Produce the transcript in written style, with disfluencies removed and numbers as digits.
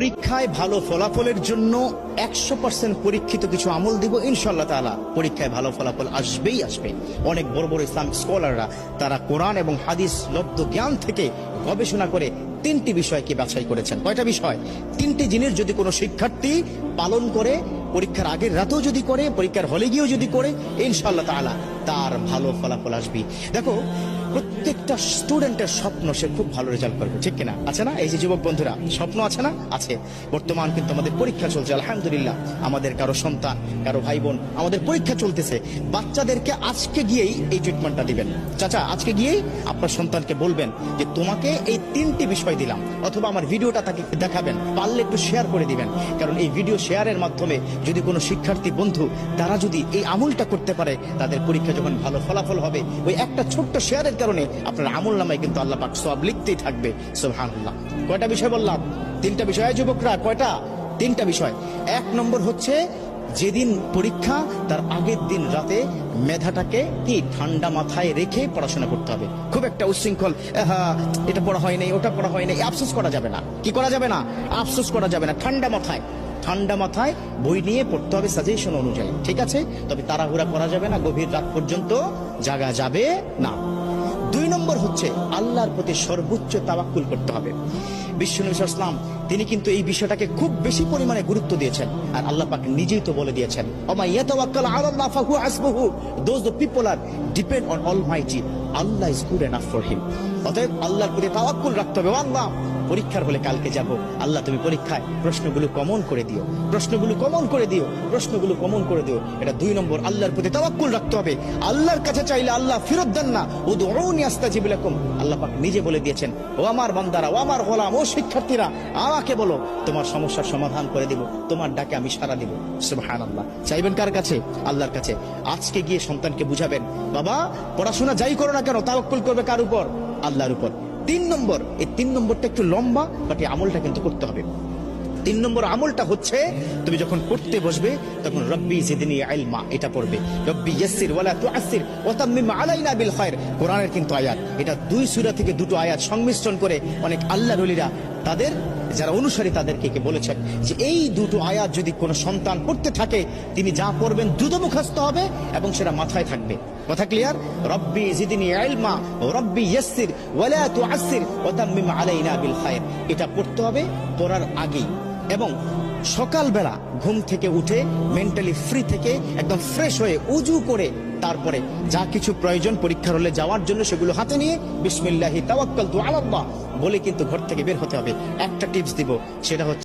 পরীক্ষায় ভালো ফলাফলের জন্য 100% পরীক্ষিত কিছু আমল দিব ইনশাআল্লাহ তাআলা। পরীক্ষায় ভালো ফলাফল আসবেই আসবে। অনেক বড় বড় ইসলামিক স্কলাররা তারা কোরআন এবং হাদিস লব্ধ জ্ঞান থেকে গবেষণা করে 3টি বিষয়কে বাছাই করেছেন। কয়টা বিষয়? 3টি জিনিস যদি কোনো শিক্ষার্থী পালন করে, পরীক্ষার আগের রাতেও যদি করে, পরীক্ষার হলে গিয়েও যদি করে, ইনশাআল্লাহ তাআলা তার ভালো ফলাফল আসবে। দেখো, প্রত্যেকটা স্টুডেন্টের স্বপ্ন সে খুব ভালো রেজাল্ট করবে, ঠিক কিনা? আছে না? এই যে যুবক বন্ধুরা, স্বপ্ন আছে না? আছে। বর্তমান কিন্তু আমাদের পরীক্ষা চলছে, আলহামদুলিল্লাহ। আমাদের কারো সন্তান, কারো ভাই বোন, আমাদের পরীক্ষা চলতেছে। বাচ্চাদেরকে আজকে গিয়েই এই ট্রিটমেন্টটা দিবেন। চাচা, আজকে গিয়েই আপনার সন্তানকে বলবেন যে তোমাকে এই 3টি বিষয় দিলাম, অথবা আমার ভিডিওটা তাকে দেখাবেন, পারলে একটু শেয়ার করে দিবেন। কারণ এই ভিডিও শেয়ারের মাধ্যমে যদি কোনো শিক্ষার্থী বন্ধু তারা যদি এই আমলটা করতে পারে, তাদের পরীক্ষা যখন ভালো ফলাফল হবে, ওই একটা ছোট্ট শেয়ারের কারণে আপনার আমল নামায় কিন্তু আল্লাহ পাক সওয়াব লিখতেই থাকবে। সুবহানাল্লাহ। কয়টা বিষয় বললাম? 3টা বিষয়। যুবকরা, কয়টা? 3টা বিষয়। 1 নম্বর হচ্ছে, যেদিন পরীক্ষা তার আগের দিন রাতে মেধাটাকে কি ঠান্ডা মাথায় রেখে পড়াশোনা করতে হবে। খুব একটা উচ্ছৃঙ্খল, এটা পড়া হয় নাই, ওটা পড়া হয় নাই, আফসোস করা যাবে না। কি করা যাবে না? আফসোস করা যাবে না। ঠান্ডা মাথায় বই নিয়ে পড়তে হবে সাজেশন অনুযায়ী, ঠিক আছে? তবে তাড়াহুড়া করা যাবে না, গভীর রাত পর্যন্ত জাগা যাবে না। 2 নম্বর হচ্ছে, আল্লাহর প্রতি সর্বোচ্চ তাওয়াক্কুল করতে হবে। বিশ্বনবী সাল্লাল্লাহু আলাইহি ওয়াসাল্লাম তিনি কিন্তু এই বিষয়টাকে খুব বেশি পরিমাণে গুরুত্ব দিয়েছেন। আর আল্লাহ পাক নিজেই তো বলে দিয়েছেন, ওমা ইয়াতাওয়াক্কাল আলাল্লাহ ফাহুয়া হাসবুহু। Those the people are depend on almighty, Allah is good enough for him. অতএব আল্লাহর প্রতি তাওয়াক্কুল রাখতে হবে। আল্লাহ, পরীক্ষার হলে কালকে যাব, আল্লাহ তুমি পরীক্ষায় প্রশ্নগুলো কমন করে দিও, প্রশ্নগুলো কমন করে দিও, প্রশ্নগুলো কমন করে দিও। এটা 2 নম্বর। আল্লাহর প্রতি তাওয়াক্কুল রাখতে হবে। আল্লাহর কাছে চাইলে আল্লাহ ফেরত দেন না। উদউনি আস্তাজিব লাকুম। আল্লাহ পাক নিজে বলে দিয়েছেন, ও আমার বান্দারা, ও আমার গোলাম, ও শিক্ষার্থীরা, আমাকে বলো, তোমার সমস্যার সমাধান করে দিব, তোমার ডাকে আমি সাড়া দিব। সুবহানাল্লাহ। চাইবেন কার কাছে? আল্লাহর কাছে। আজকে গিয়ে সন্তানকে বুঝাবেন, বাবা পড়াশোনা যাই করো না কেন, তাওয়াক্কুল করবে কার উপর? আল্লাহর উপর। 3 নম্বর, এই 3 নম্বরটা একটু লম্বা, বাট এই আমলটা কিন্তু করতে হবে। 3 নম্বর আমলটা হচ্ছে, তুমি যখন পড়তে বসবে তখন রব্বি জিদনি ইলমা এটা পড়বে। রব্বি ইয়াসসির ওয়ালা তুআসসির ওয়া তাম্মিম আলাইনা বিল খায়র। কোরআনের কিন্তু আয়াত, এটা 2 সূরা থেকে 2টো আয়াত সংমিশ্রণ করে অনেক আল্লাহর ওলিরা তাদের যারা অনুসারী তাদেরকে বলেছেন যে এই 2টো আয়াত যদি কোনো সন্তান পড়তে থাকে, তিনি যা পড়বেন দ্রুত মুখস্থ হবে এবং সেটা মাথায় থাকবে। কথা ক্লিয়ার? রব্বি জিদনি ইলমা রব্বি ইয়াসসির ওয়ালা তুআসসির ওয়া তাম্মিম আলাইনা বিল খায়র। এটা পড়তে হবে পড়ার আগেই, এবং সকালবেলা ঘুম থেকে উঠে মেন্টালি ফ্রি থেকে একদম ফ্রেশ হয়ে উজু করে তারপরে যা কিছু প্রয়োজন পরীক্ষার হলে যাওয়ার জন্য সেগুলো হাতে নিয়ে বিসমিল্লাহি তাওয়াক্কালতু আলাল্লাহ বলে কিন্তু ঘর থেকে বের হতে হবে। একটা টিপস দিব, সেটা হচ্ছে